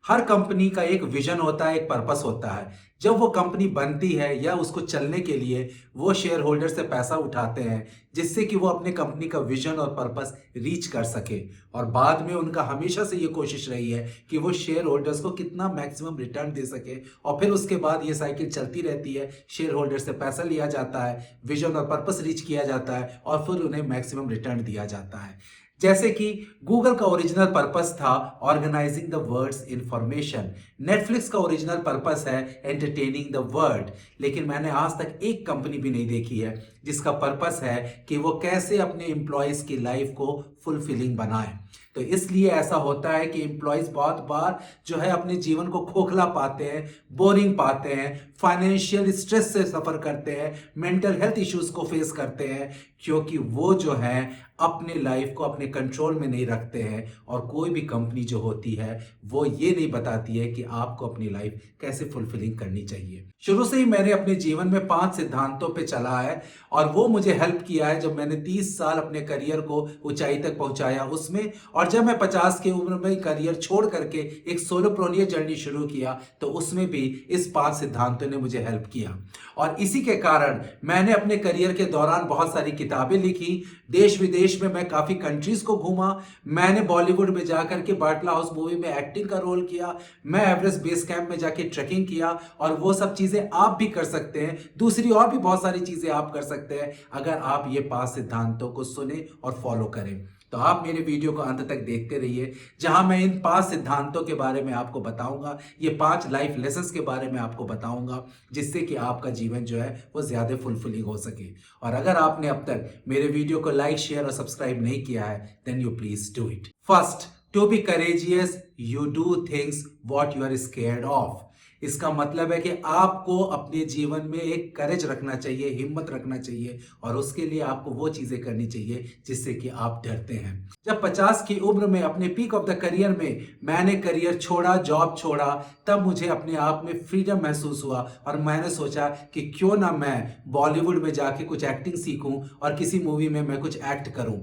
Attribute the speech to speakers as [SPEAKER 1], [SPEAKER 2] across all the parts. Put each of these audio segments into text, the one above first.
[SPEAKER 1] हर company का एक vision होता है, एक पर्पस होता है। जब वो कंपनी बनती है या उसको चलने के लिए वो शेयर होल्डर से पैसा उठाते हैं, जिससे कि वो अपने कंपनी का विजन और पर्पस रीच कर सके। और बाद में उनका हमेशा से ये कोशिश रही है कि वो शेयर होल्डर्स को कितना मैक्सिमम रिटर्न दे सके। और फिर उसके बाद ये साइकिल चलती रहती है, शेयर होल्डर से पैसा लिया जाता है, विजन और पर्पस रीच किया जाता है और फिर उन्हें मैक्सिमम रिटर्न दिया जाता है। जैसे कि गूगल का ओरिजिनल पर्पस था organising the world's information, Netflix का ओरिजिनल पर्पस है एंटरटेनिंग द वर्ल्ड। लेकिन मैंने आज तक एक कंपनी भी नहीं देखी है जिसका पर्पस है कि वो कैसे अपने एम्प्लॉयज की लाइफ को फुलफिलिंग बनाए। तो इसलिए ऐसा होता है कि एम्प्लॉयज बहुत बार जो है अपने जीवन को खोखला पाते हैं, बोरिंग पाते हैं, फाइनेंशियल स्ट्रेस से सफर करते हैं, मेंटल हेल्थ इश्यूज को फेस करते हैं, क्योंकि वो जो है अपने लाइफ को अपने कंट्रोल में नहीं रखते हैं। और कोई भी कंपनी जो होती है वो ये नहीं बताती है कि आपको अपनी लाइफ कैसे फुलफिलिंग करनी चाहिए। शुरू से ही मैंने अपने जीवन में 5 सिद्धांतों पे चला है और वो मुझे हेल्प किया है जब मैंने 30 साल अपने करियर को ऊंचाई तक पहुंचाया उसमें। और जब मैं 50 की उम्र में करियर छोड़ करके एक सोलोप्रेन्योर जर्नी शुरू किया तो उसमें भी इस 5 सिद्धांतों ने मुझे हेल्प किया। और इसी के कारण मैंने अपने करियर के दौरान बहुत सारी किताबें लिखी, देश विदेश में मैं काफी कंट्रीज को घूमा, मैंने बॉलीवुड में जाकर के बाटला हाउस मूवी में एक्टिंग का रोल किया, मैं एवरेस्ट बेस कैंप में जाके ट्रैकिंग किया। और वो सब चीजें आप भी कर सकते हैं, दूसरी और भी बहुत सारी चीजें आप कर सकते हैं अगर आप ये 5 सिद्धांतों को सुने और फॉलो करें। तो आप मेरे वीडियो को अंत तक देखते रहिए, जहां मैं इन 5 सिद्धांतों के बारे में आपको बताऊंगा, ये 5 लाइफ लेसन्स के बारे में आपको बताऊंगा, जिससे कि आपका जीवन जो है वो ज्यादा फुलफिलिंग हो सके। और अगर आपने अब तक मेरे वीडियो को लाइक, शेयर और सब्सक्राइब नहीं किया है, then you please do it. First, to be courageous you do things what you are scared of. इसका मतलब है कि आपको अपने जीवन में एक करेज रखना चाहिए, हिम्मत रखना चाहिए और उसके लिए आपको वो चीजें करनी चाहिए जिससे कि आप डरते हैं। जब 50 की उम्र में अपने पीक ऑफ द करियर में मैंने करियर छोड़ा, जॉब छोड़ा, तब मुझे अपने आप में फ्रीडम महसूस हुआ और मैंने सोचा कि क्यों ना मैं बॉलीवुड में जाके कुछ एक्टिंग सीखूं और किसी मूवी में मैं कुछ एक्ट करूं।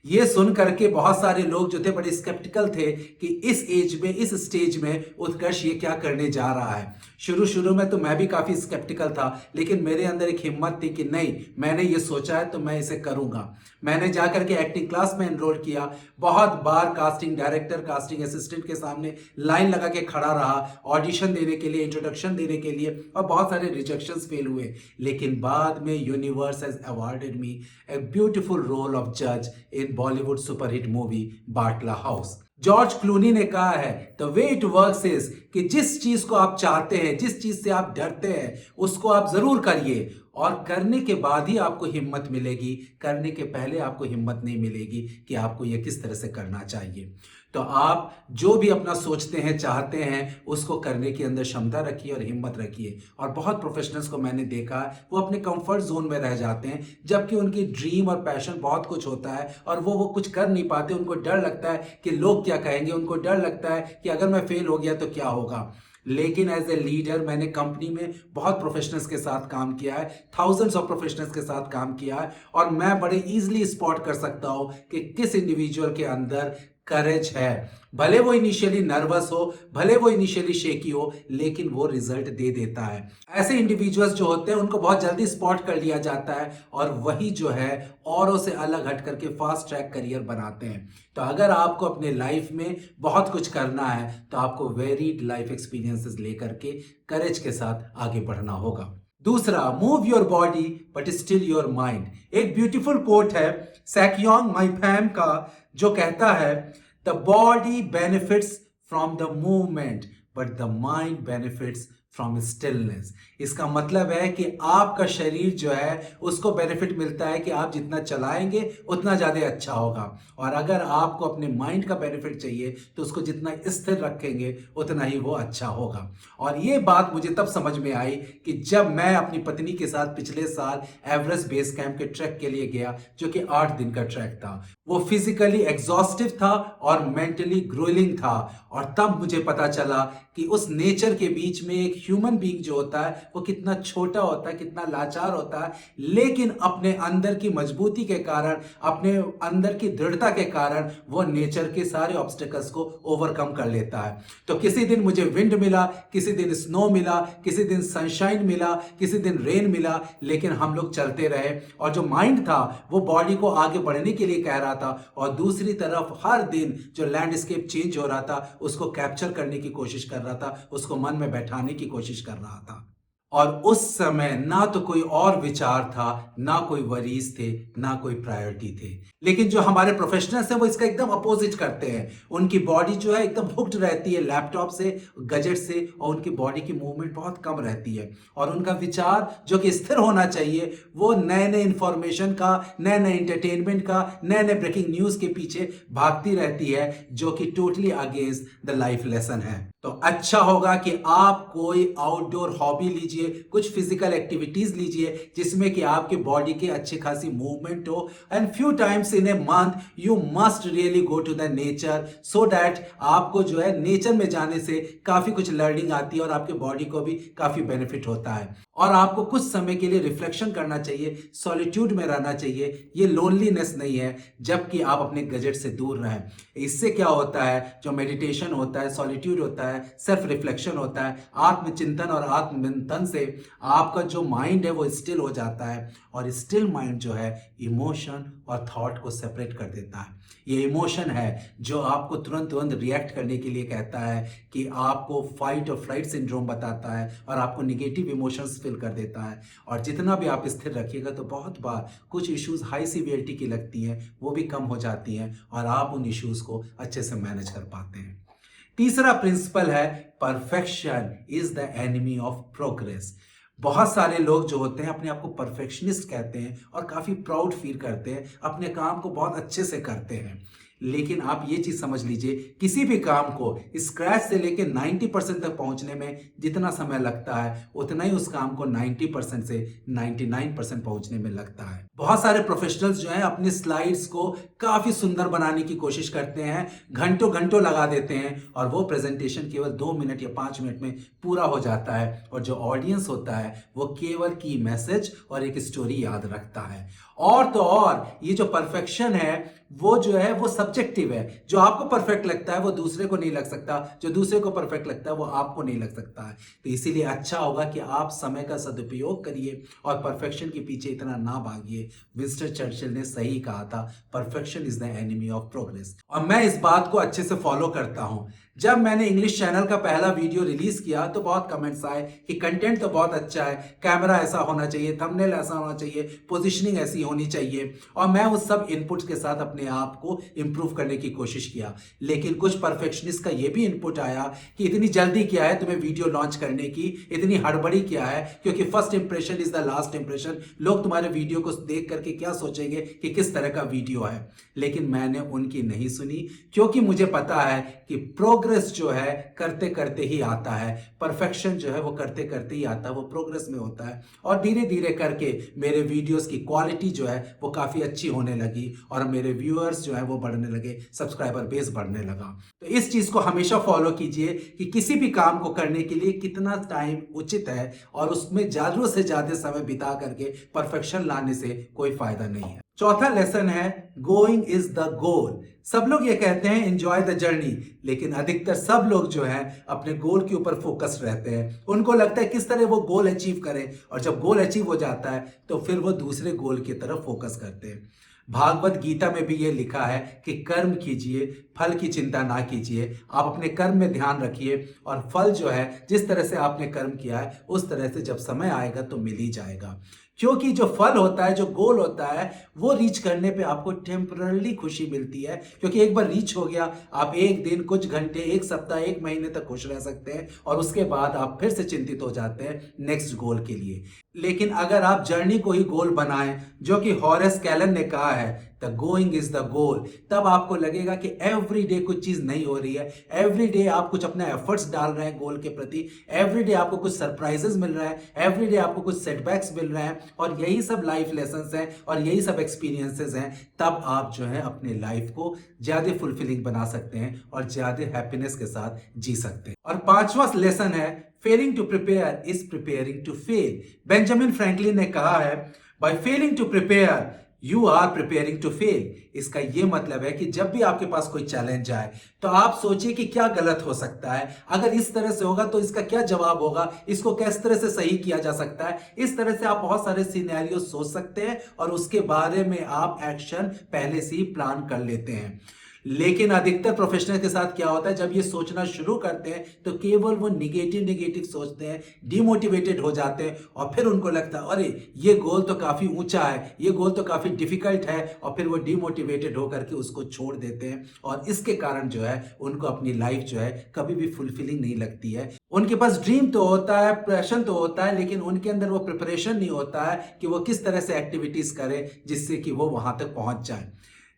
[SPEAKER 1] ये सुन करके बहुत सारे लोग जो थे बड़े स्केप्टिकल थे कि इस एज में, इस स्टेज में उत्कर्ष ये क्या करने जा रहा है। शुरू शुरू में तो मैं भी काफी स्केप्टिकल था, लेकिन मेरे अंदर एक हिम्मत थी कि नहीं, मैंने ये सोचा है तो मैं इसे करूंगा। मैंने जाकर के एक्टिंग क्लास में एनरोल किया, बहुत बार कास्टिंग डायरेक्टर, कास्टिंग असिस्टेंट के सामने लाइन लगा के खड़ा रहा, ऑडिशन देने के लिए, इंट्रोडक्शन देने के लिए, और बहुत सारे रिजेक्शंस फेल हुए। लेकिन बाद में universe has awarded me a beautiful role of जज in Bollywood superhit movie Batla house. George Clooney ने कहा है, the way it works is कि जिस चीज को आप चाहते हैं, जिस चीज से आप डरते हैं, उसको आप जरूर करिए और करने के बाद ही आपको हिम्मत मिलेगी। करने के पहले आपको हिम्मत नहीं मिलेगी कि आपको यह किस तरह से करना चाहिए। तो आप जो भी अपना सोचते हैं, चाहते हैं, उसको करने के अंदर क्षमता रखिए और हिम्मत रखिए। और बहुत प्रोफेशनल्स को मैंने देखा वो अपने कंफर्ट जोन में रह जाते हैं, जबकि उनकी ड्रीम और पैशन बहुत कुछ होता है और वो कुछ कर नहीं पाते। उनको डर लगता है कि लोग क्या कहेंगे, उनको डर लगता है कि अगर मैं फेल हो गया तो क्या होगा। लेकिन एज ए लीडर मैंने कंपनी में बहुत प्रोफेशनल्स के साथ काम किया है, थाउजेंड्स ऑफ प्रोफेशनल्स के साथ काम किया है और मैं बड़े इजीली स्पॉट कर सकता हूं कि किस इंडिविजुअल के अंदर करेज है। भले वो इनिशियली नर्वस हो, भले वो इनिशियली शेकी हो, लेकिन वो रिजल्ट दे देता है। ऐसे इंडिविजुअल्स जो होते हैं उनको बहुत जल्दी स्पॉट कर लिया जाता है और वही जो है औरों से अलग हट करके फास्ट ट्रैक करियर बनाते हैं। तो अगर आपको अपने लाइफ में बहुत कुछ करना है तो आपको वेरीड लाइफ एक्सपीरियंसेस लेकर के करेज के साथ आगे बढ़ना होगा। दूसरा, move your body but still your mind. एक ब्यूटीफुल कोट है सैकयोंग माइफैम का जो कहता है, the body benefits from the movement but the mind benefits from stillness. इसका मतलब है कि आपका शरीर जो है उसको बेनिफिट मिलता है कि आप जितना चलाएंगे उतना ज्यादा अच्छा होगा, और अगर आपको अपने माइंड का बेनिफिट चाहिए तो उसको जितना स्थिर रखेंगे उतना ही वो अच्छा होगा। और ये बात मुझे तब समझ में आई कि जब मैं अपनी पत्नी के साथ पिछले साल एवरेस्ट बेस कैंप के ट्रैक के लिए गया, जो कि 8 दिन का ट्रैक था। वो फिजिकली एग्जॉस्टिव था और मेंटली ग्रोइलिंग था। और तब मुझे पता चला कि उस नेचर के बीच में एक ह्यूमन बीइंग जो होता है वो कितना छोटा होता है, कितना लाचार होता है, लेकिन अपने अंदर की मजबूती के कारण, अपने अंदर की दृढ़ता के कारण वो नेचर के सारे ऑब्स्टेकल्स को ओवरकम कर लेता है। तो किसी दिन मुझे विंड मिला, किसी दिन स्नो मिला, किसी दिन सनशाइन मिला, किसी दिन रेन मिला, लेकिन हम लोग चलते रहे। और जो माइंड था वो बॉडी को आगे बढ़ने के लिए कह रहा था, और दूसरी तरफ हर दिन जो लैंडस्केप चेंज हो रहा था उसको कैप्चर करने की कोशिश कर रहा था, उसको मन में बैठाने की कोशिश कर रहा था। और उस समय ना तो कोई और विचार था, ना कोई वरीज थे, ना कोई प्रायोरिटी थे। लेकिन जो हमारे प्रोफेशनल्स हैं वो इसका एकदम अपोजिट करते हैं। उनकी बॉडी जो है एकदम हुक्ड रहती है लैपटॉप से, गजेट से, और उनकी बॉडी की मूवमेंट बहुत कम रहती है। और उनका विचार जो कि स्थिर होना चाहिए वो नए नए इंफॉर्मेशन का, नए नए एंटरटेनमेंट का, नए नए ब्रेकिंग न्यूज के पीछे भागती रहती है, जो कि totally against the life lesson है। तो अच्छा होगा कि आप कोई आउटडोर हॉबी लीजिए, कुछ फिजिकल एक्टिविटीज लीजिए जिसमें कि आपके बॉडी की अच्छी खासी मूवमेंट हो। And few times in a month you must really go to the nature, so that आपको जो है नेचर में जाने से काफी कुछ लर्निंग आती है और आपके बॉडी को भी काफी बेनिफिट होता है। और आपको कुछ समय के लिए रिफ्लेक्शन करना चाहिए, सॉलिट्यूड में रहना चाहिए। ये लोनलीनेस नहीं है, जबकि आप अपने गजेट से दूर रहें। इससे क्या होता है, जो मेडिटेशन होता है, सॉलिट्यूड होता है, सेल्फ रिफ्लेक्शन होता है, आत्मचिंतन और आत्मचिंतन से आपका जो माइंड है वो स्टिल हो जाता है। और स्टिल माइंड जो है इमोशन और थॉट को सेपरेट कर देता है। ये इमोशन है जो आपको तुरंत तुरंत रिएक्ट करने के लिए कहता है, कि आपको फाइट और फ्लाइट सिंड्रोम बताता है और आपको निगेटिव इमोशंस फील कर देता है। और जितना भी आप स्थिर रखिएगा तो बहुत बार कुछ इश्यूज हाई सीवियरिटी की लगती हैं, वो भी कम हो जाती हैं और आप उन इश्यूज को अच्छे से मैनेज कर पाते हैं। तीसरा प्रिंसिपल है, perfection is the enemy of progress. बहुत सारे लोग जो होते हैं अपने आप को परफेक्शनिस्ट कहते हैं और काफी प्राउड फील करते हैं, अपने काम को बहुत अच्छे से करते हैं। लेकिन आप ये चीज समझ लीजिए, किसी भी काम को स्क्रैच से लेकर 90% तक पहुंचने में जितना समय लगता है, उतना ही उस काम को 90% से 99% पहुंचने में लगता है। बहुत सारे प्रोफेशनल्स जो हैं अपनी स्लाइड्स को काफी सुंदर बनाने की कोशिश करते हैं, घंटों घंटों लगा देते हैं, और वो प्रेजेंटेशन केवल 2 मिनट या 5 मिनट में पूरा हो जाता है। और जो ऑडियंस होता है वो केवल की मैसेज और एक स्टोरी याद रखता है। और तो और ये जो परफेक्शन है वो जो है वो सब्जेक्टिव है। जो आपको परफेक्ट लगता है वो दूसरे को नहीं लग सकता, जो दूसरे को परफेक्ट लगता है वो आपको नहीं लग सकता है। तो इसीलिए अच्छा होगा कि आप समय का सदुपयोग करिए और परफेक्शन के पीछे इतना ना भागिए। विंस्टन चर्चिल ने सही कहा था, perfection is the enemy of progress. और मैं इस बात को अच्छे से फॉलो करता हूं। जब मैंने इंग्लिश चैनल का पहला वीडियो रिलीज किया तो बहुत कमेंट्स आए कि कंटेंट तो बहुत अच्छा है, कैमरा ऐसा होना चाहिए, थंबनेल ऐसा होना चाहिए, पोजीशनिंग ऐसी होनी चाहिए। और मैं उस सब इनपुट्स के साथ अपने आप को इंप्रूव करने की कोशिश किया। लेकिन कुछ परफेक्शनिस्ट का यह भी इनपुट आया कि इतनी जल्दी क्या है तुम्हें वीडियो लॉन्च करने की, इतनी हड़बड़ी क्या है, क्योंकि first impression is the last impression. लोग तुम्हारे वीडियो को देख करके क्या सोचेंगे कि किस तरह का वीडियो है। लेकिन मैंने उनकी नहीं सुनी, क्योंकि मुझे पता है कि प्रोग्रेस जो है करते करते ही आता है, परफेक्शन जो है वो करते करते ही आता है, वो प्रोग्रेस में होता है। और धीरे धीरे करके मेरे वीडियोस की क्वालिटी जो है वो काफी अच्छी होने लगी और मेरे व्यूअर्स जो है वो बढ़ने लगे, सब्सक्राइबर बेस बढ़ने लगा। तो इस चीज को हमेशा फॉलो कीजिए कि किसी भी काम को करने के लिए कितना टाइम उचित है, और उसमें जरूरत से ज्यादा समय बिता करके परफेक्शन लाने से कोई फायदा नहीं है। चौथा लेसन है, गोइंग इज द गोल। सब लोग ये कहते हैं एंजॉय द जर्नी, लेकिन अधिकतर सब लोग जो हैं अपने गोल के ऊपर फोकस्ड रहते हैं। उनको लगता है किस तरह वो गोल अचीव करें, और जब गोल अचीव हो जाता है तो फिर वो दूसरे गोल की तरफ फोकस करते हैं। भागवत गीता में भी ये लिखा है कि कर्म कीजिए, फल की चिंता ना कीजिए। आप अपने कर्म में ध्यान रखिए, और फल जो है जिस तरह से आपने कर्म किया है उस तरह से जब समय आएगा तो मिल ही जाएगा। क्योंकि जो फल होता है, जो गोल होता है, वो रीच करने पे आपको टेम्पररी खुशी मिलती है। क्योंकि एक बार रीच हो गया, आप एक दिन, कुछ घंटे, एक सप्ताह, एक महीने तक खुश रह सकते हैं, और उसके बाद आप फिर से चिंतित हो जाते हैं नेक्स्ट गोल के लिए। लेकिन अगर आप जर्नी को ही गोल बनाएं, जो कि हॉरेस कैलन ने कहा है the going is the goal. तब आपको लगेगा कि एवरी डे कुछ चीज नहीं हो रही है, एवरी डे आप कुछ अपना एफर्ट्स डाल रहे हैं गोल के प्रति, एवरी डे आपको कुछ सरप्राइजेस मिल रहा है, एवरी डे आपको कुछ सेटबैक्स मिल रहे हैं, और यही सब लाइफ लेसन्स हैं और यही सब एक्सपीरियंसेस हैं। तब आप जो है अपने लाइफ को ज्यादा फुलफिलिंग बना सकते हैं और ज्यादा हैप्पीनेस के साथ जी सकते हैं। और पांचवा लेसन है, failing to prepare is preparing to fail. Benjamin Franklin ने कहा है, by failing to prepare you are preparing to fail. इसका यह मतलब है कि जब भी आपके पास कोई चैलेंज आए तो आप सोचिए कि क्या गलत हो सकता है, अगर इस तरह से होगा तो इसका क्या जवाब होगा, इसको किस तरह से सही किया जा सकता है। इस तरह से आप बहुत सारे सिनेरियो सोच सकते हैं और उसके बारे में आप एक्शन पहले से ही प्लान कर लेते हैं। लेकिन अधिकतर प्रोफेशनल के साथ क्या होता है, जब ये सोचना शुरू करते हैं तो केवल वो निगेटिव सोचते हैं, डिमोटिवेटेड हो जाते हैं, और फिर उनको लगता है अरे ये गोल तो काफी ऊंचा है, ये गोल तो काफी डिफिकल्ट है, और फिर वो डिमोटिवेटेड होकर के उसको छोड़ देते हैं। और इसके कारण जो है उनको अपनी लाइफ जो है कभी भी फुलफिलिंग नहीं लगती है। उनके पास ड्रीम तो होता है, पैशन तो होता है, लेकिन उनके अंदर वो प्रिपरेशन नहीं होता है कि वो किस तरह से एक्टिविटीज करें जिससे कि वो वहां तक पहुंच जाए।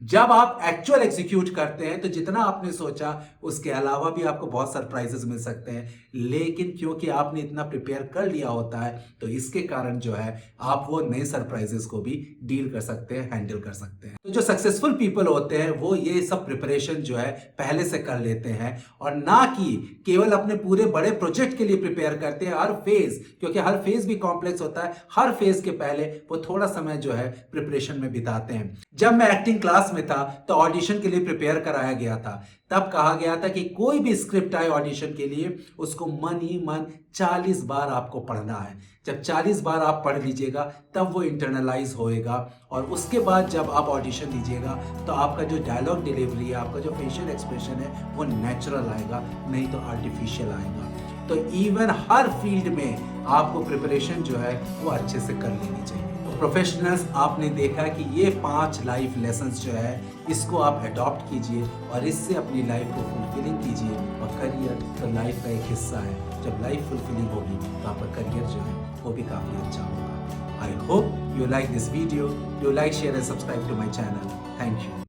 [SPEAKER 1] जब आप एक्चुअल एग्जीक्यूट करते हैं तो जितना आपने सोचा उसके अलावा भी आपको बहुत सरप्राइजेस मिल सकते हैं, लेकिन क्योंकि आपने इतना प्रिपेयर कर लिया होता है तो इसके कारण जो है आप वो नए सरप्राइजेस को भी डील कर सकते हैं, हैंडल कर सकते हैं। तो जो सक्सेसफुल पीपल होते हैं वो ये सब प्रिपरेशन जो है पहले से कर लेते हैं, और ना कि केवल अपने पूरे बड़े प्रोजेक्ट के लिए प्रिपेयर करते हैं। हर फेज, क्योंकि हर फेज भी कॉम्प्लेक्स होता है, हर फेज के पहले वो थोड़ा समय जो है प्रिपरेशन में बिताते हैं। जब मैं एक्टिंग क्लास में था तो ऑडिशन के लिए प्रिपेयर कराया गया था। तब कहा गया था कि कोई भी स्क्रिप्ट आए ऑडिशन के लिए उसको मन ही मन 40 बार आपको पढ़ना है। जब 40 बार आप पढ़ लीजिएगा तब वो इंटरनलाइज होएगा, और उसके बाद जब आप ऑडिशन दीजिएगा तो आपका जो डायलॉग डिलीवरी है, आपका जो फेशियल एक्सप्रेशन है वो नेचुरल आएगा, नहीं तो आर्टिफिशियल आएगा। तो इवन हर फील्ड में आपको प्रिपरेशन जो है वो अच्छे से कर लेनी चाहिए। प्रोफेशनल्स, आपने देखा कि ये 5 लाइफ लेसन्स जो है इसको आप अडॉप्ट कीजिए और इससे अपनी लाइफ को फुलफिलिंग कीजिए। और करियर तो लाइफ का एक हिस्सा है, जब लाइफ फुलफिलिंग होगी तो आपका करियर जो है वो भी काफ़ी अच्छा होगा। I hope you like this video, you like, share and subscribe to my channel. Thank you.